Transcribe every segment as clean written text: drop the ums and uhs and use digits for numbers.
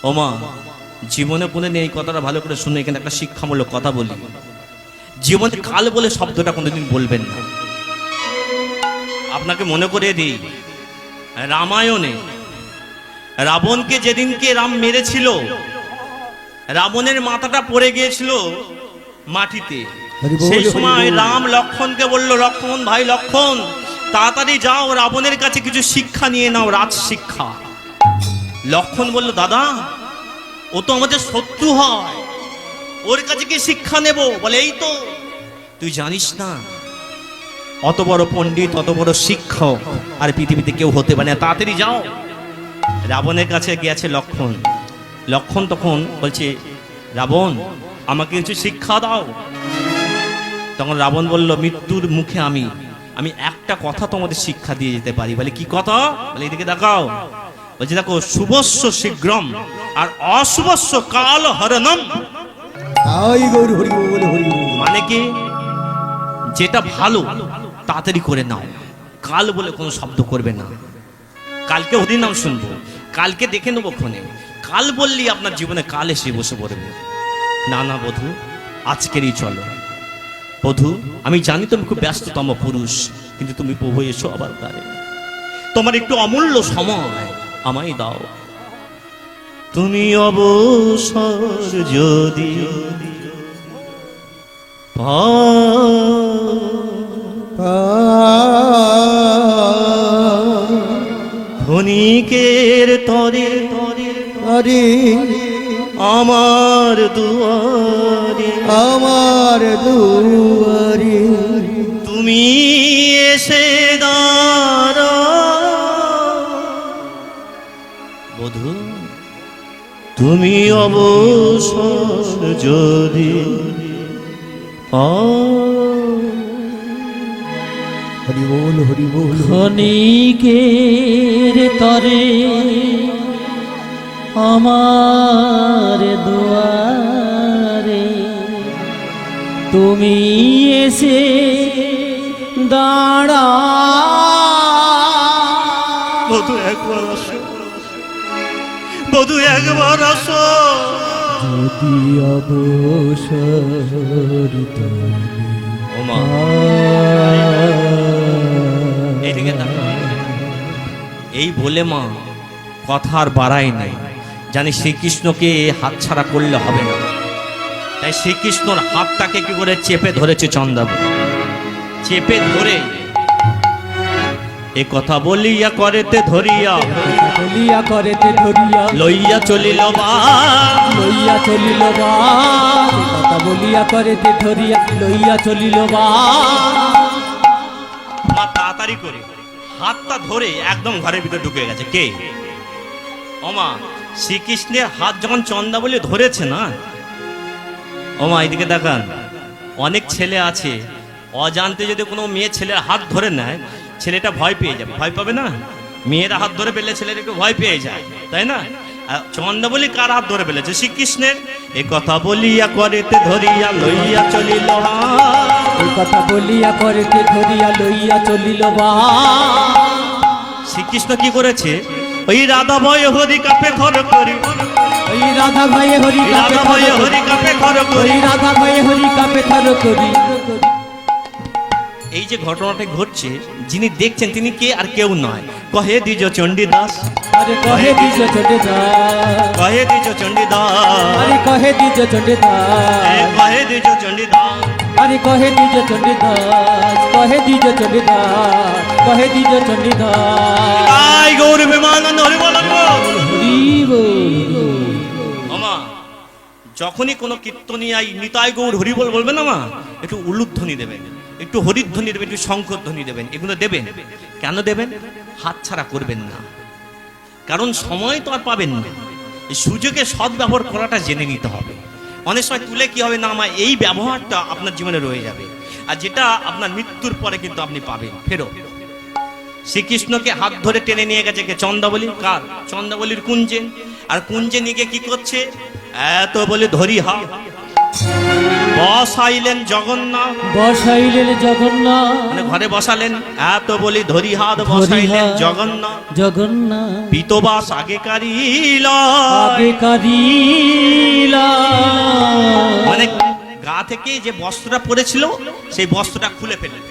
ওমা, জীবনে কোনোদিন এই কথাটা ভালো করে শুনে এখানে একটা শিক্ষামূলক কথা বলি। জীবনে কাল বলে শব্দটা কোনোদিন বলবেন না। আপনাকে মনে করে দিই, রামায়ণে রাবণকে যেদিনকে রাম মেরেছিল, রাবণের মাথাটা পড়ে গিয়েছিল মাটিতে। সেই সময় রাম লক্ষ্মণকে বলল, লক্ষ্মণ ভাই লক্ষ্মণ, তাড়াতাড়ি যাও, রাবণের কাছে কিছু শিক্ষা নিয়ে নাও, রাজ শিক্ষা। লক্ষ্মণ বলল, দাদা ও তো আমাদের শত্রু হয়, ওর কাছে কি শিক্ষা নেব? বলে, এই তো তুই জানিস না, অত বড় পণ্ডিত, অত বড় শিক্ষক আর পৃথিবীতে কেউ হতে পারে না, তাড়াতাড়ি যাও। রাবণের কাছে গিয়েছে লক্ষ্মণ। লক্ষ্মণ তখন বলছে, রাবণ আমাকে কিছু শিক্ষা দাও। তখন রাবণ বলল, মৃত্যুর মুখে আমি একটা কথা তোমাদের শিক্ষা দিয়ে যেতে পারি। বলে, কি কথা? বলে, এদিকে দেখাও। বলছে, দেখো, শুভস্য শীঘ্রম আর অশুভস্য কাল হরণম। মানে কি? যেটা ভালো তাড়াতাড়ি করে নাও, কাল বলে কোনো শব্দ করবে না। কালকে হরি নাম শুনবো, কালকে দেখে নেবো ক্ষণে, কাল বললেই আপনার জীবনে কাল এসে বসে পড়বে। না না বধূ, আজকেরই চলো। বধূ, আমি জানি তুমি খুব ব্যস্ততম পুরুষ, কিন্তু তুমি প্রভু এসো আবার তারে, তোমার একটু অমূল্য সময় আমায় দাও। তুমি অবসর যদি ধনিকের তরে তরে আমার দুয়ারে তুমি এসে দাঁড়াও। বধূ, তুমি অবসর যদি হরি বল হরি বল। ক্ষণিকের তরে আমার দুয়ারে তুমি এসে দাঁড়াও। বধূ একবার আসো, বধূ একবার আসো। যদি অবসর ওমা, এইদিকে তাকাও। এই বলে মা কথা আর বাড়াই নাই, জানি শ্রীকৃষ্ণকে হাতছাড়া করলে হবে না। তাই শ্রীকৃষ্ণর হাতটাকে কি করে চেপে ধরেছে চন্দ্রাবতী, চেপে ধরে এ কথা বলিয়া করেতে ধরিয়া বলিয়া করেতে ধরিয়া লইয়া চলিল বা, লইয়া চলিল বা, কথা বলিয়া করেতে ধরিয়া লইয়া চলিল বা। মা তাড়াতাড়ি করে হাতটা ধরে একদম ঘরের ভিতরে ঢুকে গেছে। কে? ওমা, শ্রীকৃষ্ণের হাত যখন চন্দ্রাবলী ধরেছে না, ওমা এদিকে দেখান, অনেক ছেলে আছে অজান্তে যদি কোনো মেয়ে ছেলের হাত ধরে নেয়, ছেলেটা ভয় পেয়ে যাবে। ভয় পাবে না? মেয়েরা হাত ধরে ফেললে ছেলের একটু ভয় পেয়ে যায়, তাই না? চন্দ্রাবলী কার হাত ধরে ফেলেছে? শ্রীকৃষ্ণের। এ কথা বলিয়া করেতে ধরিয়া লইয়া চলিল, এই কথা বলিয়া করেতে ধরিয়া লইয়া চলিল বা। শ্রীকৃষ্ণ কি করেছে? ওই রাধা ভয় হরি কাপে ঘর করি, ওই রাধা ভয়ে হরি রাধা ভয় হরি কাপে ঘর ওই করি। রাধা ভয়ে হরি কাপে থর করি। এই যে ঘটনাটা ঘটছে, যিনি দেখছেন তিনি কে আর কেউ নয়, কহে দ্বিজ চণ্ডীদাস। আরে কহে দিজ চণ্ডীদাস, কহে দ্বিজ চণ্ডীদাস, আরে কহে দিজ চণ্ডীদাস, কহে দ্বিজ চণ্ডীদাস। আরে কহে দিজ চণ্ডীদাস, কহে দিজ চণ্ডীদাস, কহে দিজ চণ্ডীদাস। তাই গৌর বিমানন্দ হরি বল। হরি বল। আমা যখনই কোনো কীর্তনিয়াই নিতাই গৌর হরি বল বলবেন, আমা একটু উলুধ্বনি দেবেন, একটু হরিধ্বনি দেবেন, একটু শঙ্খধ্বনি দেবেন। এগুলো দেবেন কেন দেবেন? হাত ছাড়া করবেন না, কারণ সময় তো আর পাবেন না। এই সুযোগে সদ্ব্যবহার করাটা জেনে নিতে হবে। অনেক সময় তুলে কি হবে না, আমার এই ব্যবহারটা আপনার জীবনে রয়ে যাবে, আর যেটা আপনার মৃত্যুর পরে কিন্তু আপনি পাবেন ফেরত। শ্রীকৃষ্ণকে হাত ধরে টেনে নিয়ে গেছে কে? চন্দ্রাবলী। কার? চন্দ্রাবলীর কুঞ্জে। আর কুঞ্জে নিয়ে গিয়ে কি করছে? এত বলে ধরি হা বসাইলেন জগন্নাথ, বসাইলেন জগন্নাথ, মানে ঘরে বসালেন, এত বলি ধরি হাত বসাইলেন ধরি হাত। জগন্নাথ। জগন্নাথ পিতবাস আগেকারই আগে কারিলা, মানে গা থেকে যে বস্ত্রটা পরেছিল সেই বস্ত্রটা খুলে ফেললেন।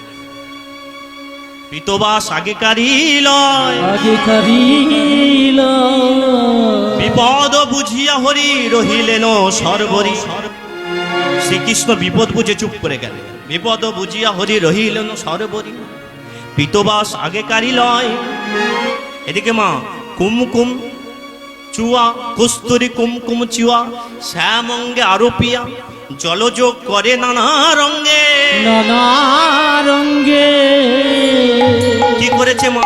পিতবাস আগেকারই লয়, আগে কারিলা, বিপদ বুঝিয়া হরি রহিলেন সর্বরি। শ্রীকৃষ্ণ বিপদ বুঝে চুপ করে গেলেন, বিপদ বুঝিয়া হরি রহিলেন সর্বরি। পিতবাস আগেকারই লয়। এদিকে মা কুমকুম চুয়া, কস্তুরি কুমকুম চুয়া, শ্যামঙ্গে আরোপিয়া, জলযোগ করে নানা রঙ্গে। নানা রঙ্গে, কি করেছে মা?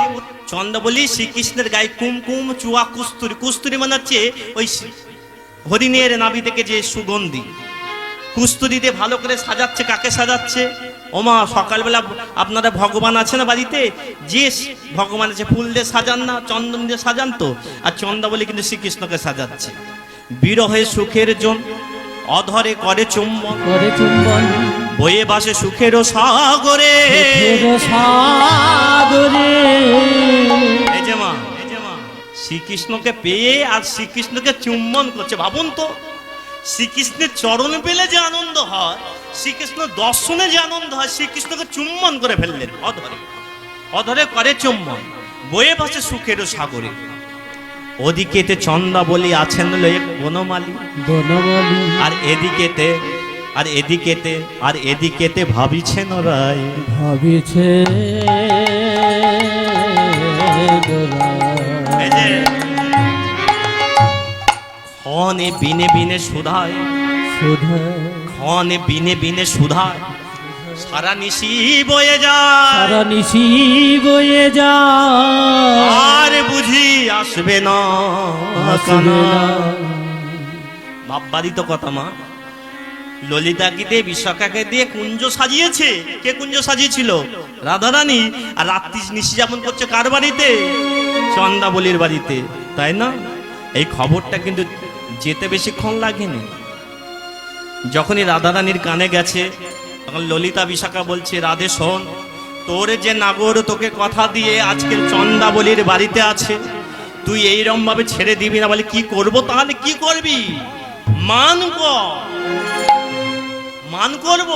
চন্দ্রবলি শ্রীকৃষ্ণের গায়ে কুমকুম চুয়া কুস্তুরি, কুস্তুরি মানে হচ্ছে ওই হরিণের নাভি থেকে যে সুগন্ধি, কুস্তুরি দিয়ে ভালো করে সাজাচ্ছে। কাকে সাজাচ্ছে? ওমা সকালবেলা আপনারা ভগবান আছে না বাড়িতে, যে ভগবান আছে ফুল দিয়ে সাজান না, চন্দন দিয়ে সাজান তো। আর চন্দ্রবলি কিন্তু শ্রীকৃষ্ণকে সাজাচ্ছে। বিরহে সুখের জন অধরে করে চুম্বন, করে চুম্বন বয়ে বাসে সুখের সাগরে। সুখের সাগরে। এই যে মা, শ্রীকৃষ্ণকে পেয়ে আর শ্রীকৃষ্ণকে চুম্বন করছে। ভাবুন তো, শ্রীকৃষ্ণের চরণ পেলে যে আনন্দ হয়, শ্রীকৃষ্ণ দর্শনে যে আনন্দ হয়, শ্রীকৃষ্ণকে চুম্বন করে ফেললেন অধরে, অধরে করে চুম্বন, বয়ে বাসে সুখের সাগরে। ওদিকেতে চন্দ্রাবলী আছেন লয়ে বনমালী, বনমালী, আর এদিকেতে আর এদিকেতে আর এদিকেতে ভাবিছেন রায়। ভাবিছে এই যে ক্ষণে বিনে বিনে সুধায়, সুধা, ক্ষণে বিনে বিনে সুধায়, সারা নিশি বয়ে যায়। সারা নিশি বয়ে যা, আর বুঝি আসবে না আসবে না। বাপ্পারই তো কথা মা। ললিতাকে দিয়ে বিশাখাকে দিয়ে কুঞ্জ সাজিয়েছে। কে কুঞ্জ সাজিয়েছিল? রাধারানী। আর রাত্রি নিশি যাপন করছে কার বাড়িতে? চন্দ্রাবলীর বাড়িতে, তাই না? এই খবরটা কিন্তু যেতে বেশিক্ষণ লাগেনি। যখনই রাধারানীর কানে গেছে, তখন ললিতা বিশাখা বলছে, রাধে শোন, তোর যে নাগর তোকে কথা দিয়ে আজকের চন্দ্রাবলীর বাড়িতে আছে, তুই এইরকম ভাবে ছেড়ে দিবি না। বলে কি করব? তাহলে কি করবি? মান কর। মান করব?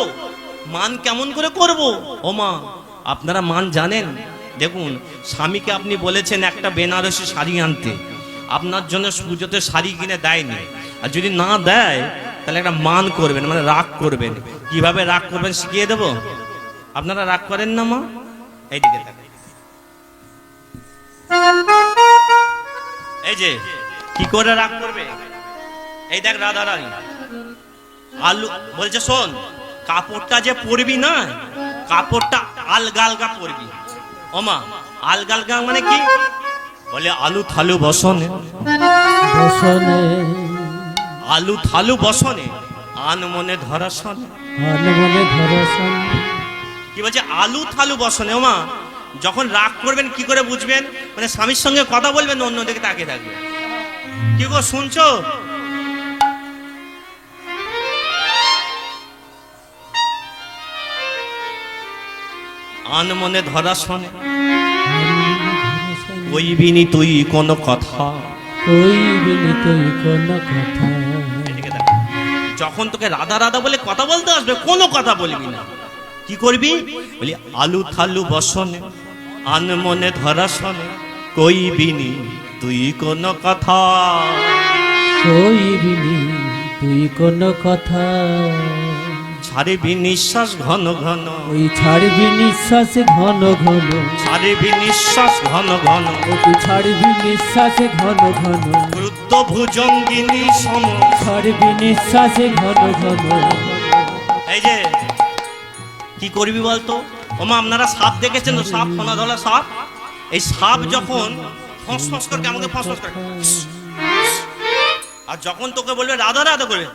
মান কেমন করে করব? ও মা, আপনারা মান জানেন? দেখুন, স্বামীকে আপনি বলেছেন একটা বেনারসি শাড়ি আনতে, আপনার জন্য পুজোতে শাড়ি কিনে দেয়নি, আর যদি না দেয় তাহলে একটা মান করবেন, মানে রাগ করবেন। কিভাবে রাগ করবেন শিখিয়ে দেব। আপনারা রাগ করেন না মা? এইদিকে দেখেন, এই যে কি করে রাগ করবে। এই দেখ রাধারানী আলু বলছে, শোন, কাপড়টা যে পরবি না, কাপড়টা আলগা আলগা পরবি। ওমা, আলগা আলগা মানে কি? বলে আলু থালু বসনে, বসনে, আলু থালু বসনে, আন মনে ধরা শনে। মনে ধরসন। কি বলছে? আলু থালু বসনে। ওমা, যখন রাগ করবেন কি করে বুঝবেন? মানে স্বামীর সঙ্গে কথা বলবেন, অন্যদিকে তাকিয়ে থাকবে। কি গো শুনছো? আন মনে ধরা শনে, কইবিনি তুই কোন কথা। কইবিনি তুই কোন কথা। এদিকে দেখ, যখন তোকে রাধা রাধা বলে কথা বলতে আসবে, কোনো কথা বলবি না। কি করবি? বলি আলু থালু বসনে, আন মনে ধরা শনে, কইবিনি তুই কোন কথা। কইবিনি তুই কোন কথা। ছাড়বি নিঃশ্বাস ঘন ঘন, ওই ছাড়বি নিঃশ্বাস ঘন ঘন। ছাড়বি নিঃশ্বাস ঘন ঘন, ও তুই ছাড়বি নিঃশ্বাস ঘন ঘন। ক্রুদ্ধ ভুজঙ্গিনী সম। ছাড়বি নিঃশ্বাস ঘন ঘন। এই যে কি করবি বলতো? ওমা, আপনারা সাপ দেখেছেন তো? সাপ, সোনা ধলা সাপ। এই সাপ যখন ফস ফস করে আমাকে ফস ফস করে, আর যখন তোকে বলবে রাধা রাধা করে,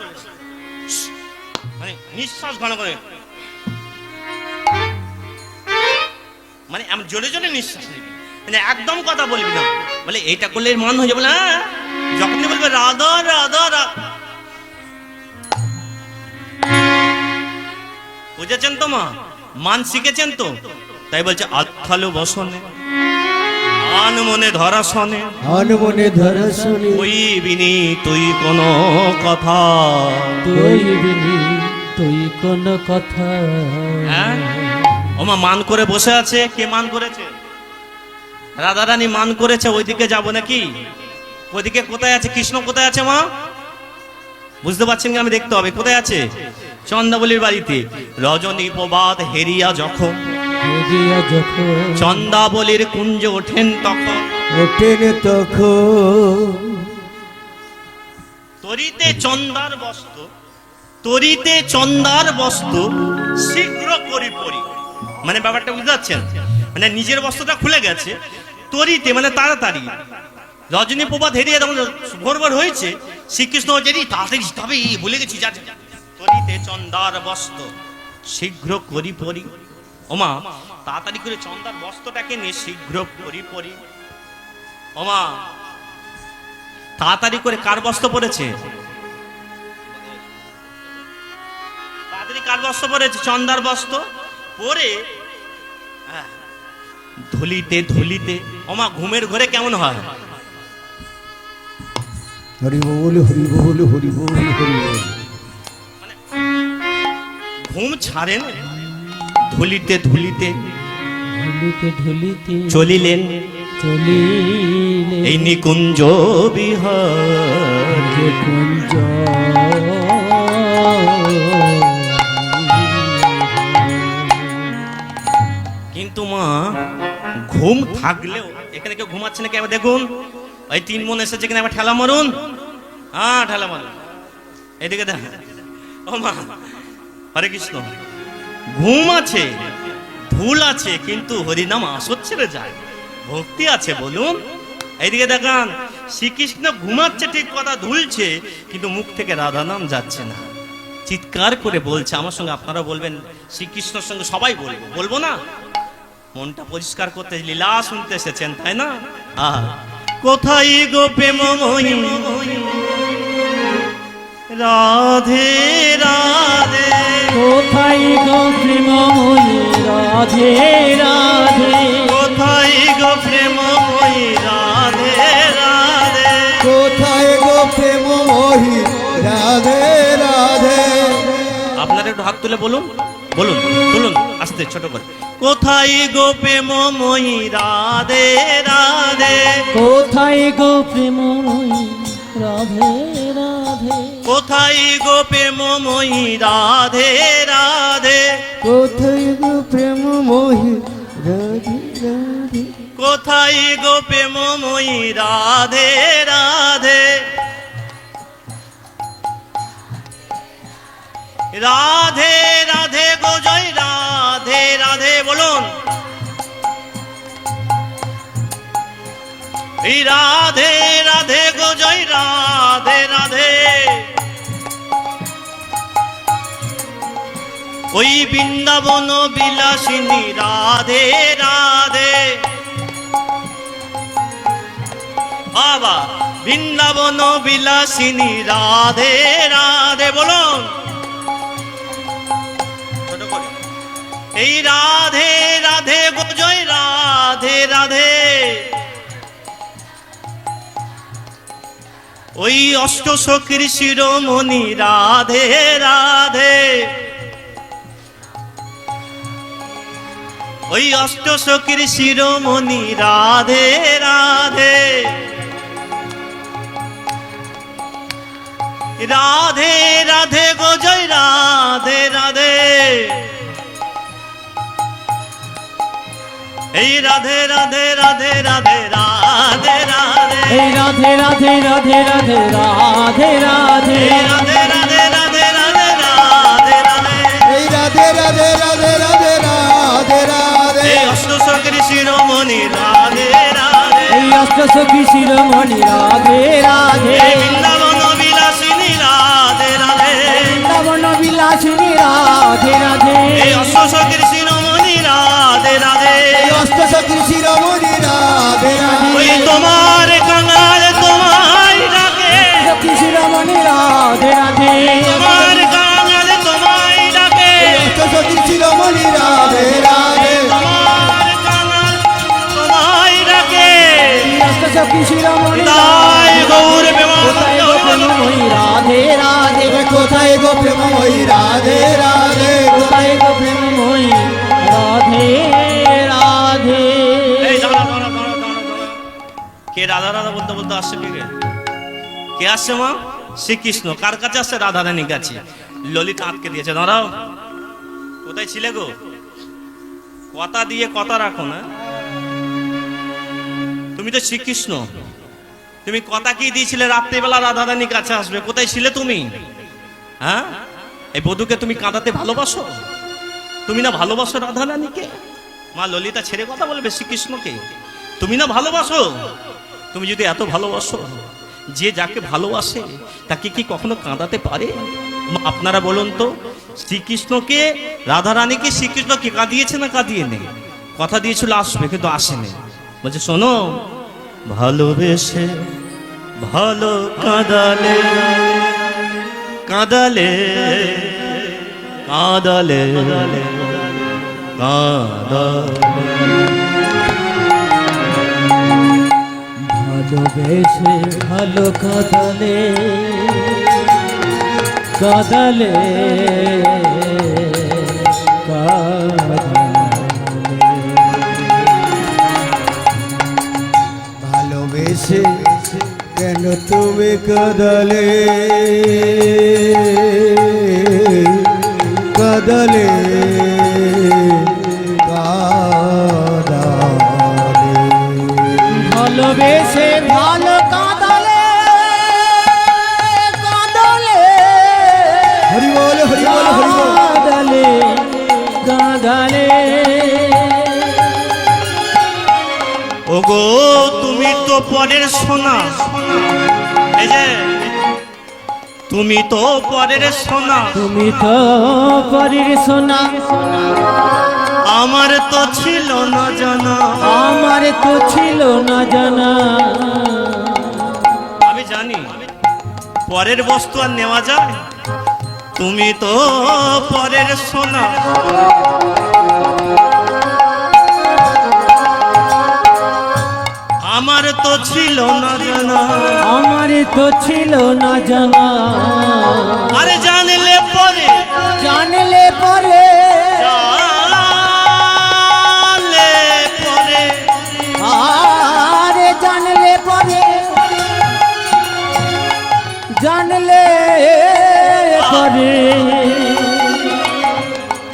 মানে নিঃশ্বাস ঘন করে, মানে আমি জোরে জোরে নিঃশ্বাস নিবি, মানে একদম কথা বলবি না। বলে এইটা করলে মান হয়ে যাবে। যখনই বলবে রাধা রাধা রাধা, বুঝেছেন তো মা? মান শিখেছেন তো? তাই বলছে আত্মালু বসনে আন মনে ধরা শনে আনমনে ধরসনে কইবিনি তুই কোন কথা। কইবিনি তুই কোন কথা। হ্যাঁ? ও মা মান করে বসে আছে। কে মান করেছে? রাধারানী মান করেছে। ওইদিকে যাবো নাকি? ওইদিকে কোথায় আছে? কৃষ্ণ কোথায় আছে মা? বুঝতে পারছেন কি? আমি দেখতে হবে কোথায় আছে। চন্দাবলীর বাড়িতে রজনী প্রবাদ হেরিয়া যখন হেরিয়া যখন চন্দাবলীর কুঞ্জ ওঠেন তখন ওঠেন তখন তরিতে চন্দার বস্ত্র, তরিতে চন্দার বস্ত্র শীঘ্র করি পরি। মানে ব্যাপারটা বুঝতে পারছেন? মানে নিজের বস্ত্রটা খুলে গেছে, তরিতে মানে তাড়াতাড়ি। রজনী প্রভাত হেরিয়ে তখন ভোর হয়েছে, শ্রীকৃষ্ণ যদি তাড়াতাড়ি তবে ভুলে গেছি যা। তরিতে চন্দার বস্ত্র শীঘ্র করি পরি। ওমা তাড়াতাড়ি করে চন্দার বস্ত্রটাকে নিয়ে শীঘ্র করি পরি। ওমা তাড়াতাড়ি করে কার বস্ত্র পরেছে? তাড়াতাড়ি কার বস্ত্র পরেছে? চন্দার বস্ত্র পরে ধুলিতে ধুলিতে। ওমা ঘুমের ঘরে কেমন হয়? হরি বল হরি বল হরি বল হরি বল। ঘুম ছাড়ে না। ধুলিতে ধুলিতে ঢুলিতে ঢুলিতে চলিলেন চলিলে এই নিকুঞ্জ বিহার। যে কুঞ্জ কিন্তু মা ঘুম থাকলেও এখানে কেউ ঘুমাচ্ছে নাকি একবার দেখুন। ওই তিন মন এসেছে কিনা একবার ঠেলা মারুন। হ্যাঁ ঠেলা মারুন। এদিকে দেখ। ও মা হরে কৃষ্ণ। ঘুম আছে, ভুল আছে, কিন্তু হরিনাম আসর ছেড়ে যায়। ভক্তি আছে বলুন। এইদিকে দেখান, শ্রীকৃষ্ণ ঘুমাচ্ছে ঠিক কথা, ধুলছে, কিন্তু মুখ থেকে রাধা নাম যাচ্ছে না। চিৎকার করে বলছে। আমার সঙ্গে আপনারা বলবেন, শ্রীকৃষ্ণের সঙ্গে সবাই বলবো, বলবো না? মনটা পরিষ্কার করতে, লীলা শুনতে এসেছেন তাই না? কোথায় গো প্রেমময়ী রাধে রাধে, কোথায় গো প্রেমময়ী রাধে রাধে, কোথায় গো প্রেমময়ী রাধে রাধে, কোথায় গো প্রেমময়ী রাধে রাধে। আপনারা একটু হাত তুলে বলুন, বলুন, তুলুন আস্তে ছোট করে। কোথায় গো প্রেমময়ী রাধে রাধে, কোথায় গো প্রেমময়ী রাধে রাধে, কোথায় গো প্রেমময়ী রাধে রাধে, কোথায় গো প্রেমময়ী রাধে রাধে, কোথায় গো প্রেমময়ী রাধে রাধে, রাধে রাধে গো জয় রাধে রাধে বলুন। এই রাধে রাধে গো জয় রাধে রাধে, ওই বৃন্দাবন বিলাসিনী রাধে রাধে, বাবা বৃন্দাবন বিলাসিনী রাধে রাধে বলুন। ছোট করে। এই রাধে রাধে গো জয় রাধে রাধে, ওই অষ্টসখীর শিরোমণি রাধে রাধে, ওই অষ্টসখীর শিরোমণি রাধে রাধে, রাধে রাধে গো জয় রাধে রাধে, এই রাধে রাধে রাধে রাধে রাধে রাধে, এই রাধে রাধে রাধে রাধে রাধে রাধে, এই রাধে রাধে রাধে রাধে রাধে রাধে, এই রাধে রাধে রাধে রাধে রাধে রাধে, এই অষ্টসখীর শিরোমণি রাধে রাধে, এই অষ্টসখী শিরোমণি রাধে রাধে, এই বৃন্দাবন বিলাসিনী রাধে রাধে, বৃন্দাবন বিলাসিনী রাধে রাধে, এই অষ্টসখীর শিরোমণি রাধে রাধে, এই অষ্টসখী শিরোমণি রাধে রাধে, ওই তোমার কাঙাল তোমায় ডাকে, সখী শিরোমণি রাধে রাধে, তোমার কাঙাল তোমায় ডাকে, অষ্টসখী শিরোমণি তাই গৌর কোথায় গো প্রেমময়ী রাধে রাধে কোথায় গো প্রেমময়ী রাধে রাধে কোথায় গো প্রেমময়ী রাধে রাধে এই দাঁড়া দাঁড়া দাঁড়া দাঁড়া দাঁড়া। কে রাধা রাধা বলতে বলতে আসছে কে আসছে মা? শ্রীকৃষ্ণ। কার কাছে আসছে? রাধা রানীর কাছে। ললিতা আটকে দিয়েছে। দাঁড়াও, কোথায় ছিলে গো? কথা দিয়ে কথা রাখো না। তুমি তো শ্রীকৃষ্ণ, তুমি কথা কি দিয়েছিলে রাত্রিবেলা রাধা রানীর কাছে আসবে? কোথায় ছিলে তুমি? হ্যাঁ, এই বধূকে তুমি কাঁদাতে ভালোবাসো? তুমি না ভালোবাসো রাধা রানীকে? মা ললিতা ছেড়ে কথা বলবে শ্রীকৃষ্ণকে? তুমি না ভালোবাসো? তুমি যদি এত ভালোবাসো, যে যাকে ভালোবাসে তাকে কি কখনো কাঁদাতে পারে? আপনারা বলুন তো, শ্রীকৃষ্ণকে রাধা রানীকে শ্রীকৃষ্ণ কি কাঁদিয়েছে না কাঁদিয়ে নেই? কথা দিয়েছিল আসবে, কিন্তু আসেনি। বলছে শোনো, ভালোবেসে ভালো কাঁদালে কাঁদালে কাঁদালে ভালোবেসে ভালো কাঁদালে কাঁদালে ভালোবেসে কেন তুমি কাঁদালে কাঁদালে কাঁদালে ভালোবেসে ভালো কাঁদালে কাঁদালে হরি বল হরি বল হরি বল কাঁদালে কাঁদালে ওগো তুমি তো পরের সোনা, এই যে তুমি তো পরের সোনা, তুমি তো পরের সোনা, আমার তো ছিল না জানা, আমার তো ছিল না জানা। আমি জানি পরের বস্তু আর নেওয়া যায়? তুমি তো পরের সোনা, আমার তো ছিল না জানা, আমার তো ছিল না জানা। আরে জানলে পরে, জানলে পরে, জানলে পরে, আরে জানলে পরে, জানলে পরে,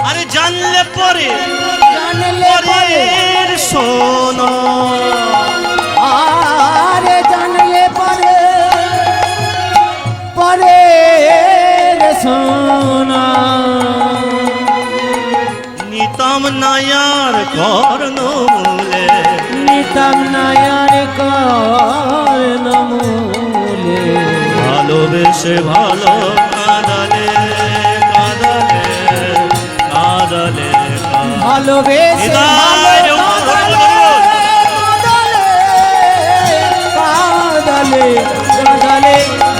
আরে জানলে পরে, জানলে পরে, পরের সোনা, আরে জানলে পরে, পরে সোনা। নিতাম নায়ার কর্ণমূলে, নিতাম নায়ার কর্ণমূলে, ভালোবেসে ভালো কাঁদালে কাঁদালে কাঁদালে ভালোবেসে ভালো কাঁদালে কাঁদালে কাঁদালে,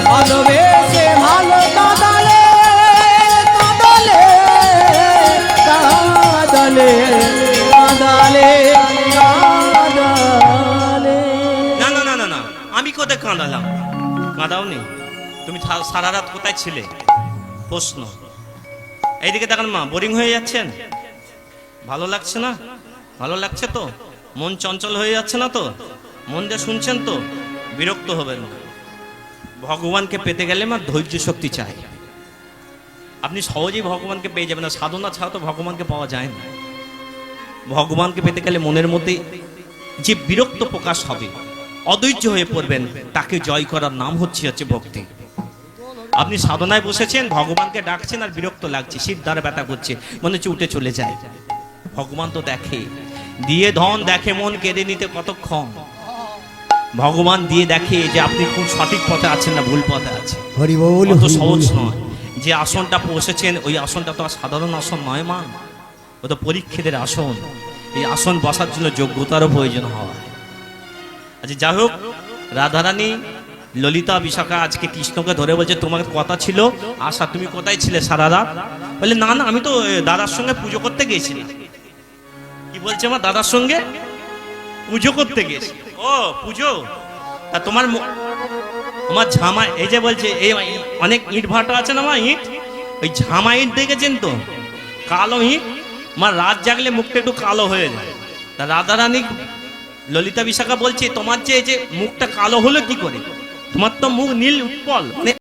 ভালোবেসে ভালো কাঁদালে কাঁদালে কাঁদালে কাঁদালে কাঁদালে। না না না না না, আমি কোথায় কাঁদালাম? কাঁদাও নি। তুমি সারা রাত কোথায় ছিলে? প্রশ্ন। এইদিকে দেখেন মা, বোরিং হয়ে যাচ্ছেন? ভালো লাগছে না? ভালো লাগছে তো? মন চঞ্চল হয়ে যাচ্ছে না তো? মন দিয়ে শুনছেন তো? বিরক্ত হবেন না। ভগবানকে পেতে গেলে মা ধৈর্য শক্তি চাই। আপনি সহজেই ভগবানকে পেয়ে যাবেন না, সাধনা ছাড়া তো ভগবানকে পাওয়া যায় না। ভগবানকে পেতে গেলে মনের মধ্যে যে বিরক্ত প্রকাশ হবে, অধৈর্য হয়ে পড়বেন, তাকে জয় করার নাম হচ্ছে ভক্তি। আপনি সাধনায় বসেছেন, ভগবানকে ডাকছেন আর বিরক্ত লাগছে, শীত দ্বারা ব্যথা করছে, মনে হচ্ছে উঠে চলে যায়। ভগবান তো দেখে, দিয়ে ধন দেখে মন কেড়ে নিতে কতক্ষণ। ভগবান দিয়ে দেখে যে আপনি কোন সঠিক পথে আছেন না ভুল পথে আছেন। হরি বল অত হরি সহজ বল। নয়। যে আসনটা বসেছেন ওই আসনটা তো আর সাধারণ আসন নয় মা, ও তো পরীক্ষিতের আসন। এই আসন বসার জন্য যোগ্যতারও প্রয়োজন হয়। আচ্ছা যাই হোক, রাধারানী ললিতা বিশাখা আজকে কৃষ্ণকে ধরে বলছে তোমার কথা ছিল আশা, তুমি কোথায় ছিলে সারা রাত? বলে না না, আমি তো দাদার সঙ্গে পুজো করতে গিয়েছিলাম। কি বলছে আমার? দাদার সঙ্গে পুজো করতে গেছি। ও পুজো, তা তোমার তোমার ঝামা এই যে বলছে এই অনেক ইট ভাটা আছে না মা ইট, ওই ঝামা ইট দেখেছেন তো, কালো ইট, আমার রাত জাগলে মুখটা একটু কালো হয়ে যায়। তা রাধারানী ললিতা বিশাখা বলছে তোমার যে এই যে মুখটা কালো হলো কি করে, তোমার তো মুখ নীল উৎপল, মানে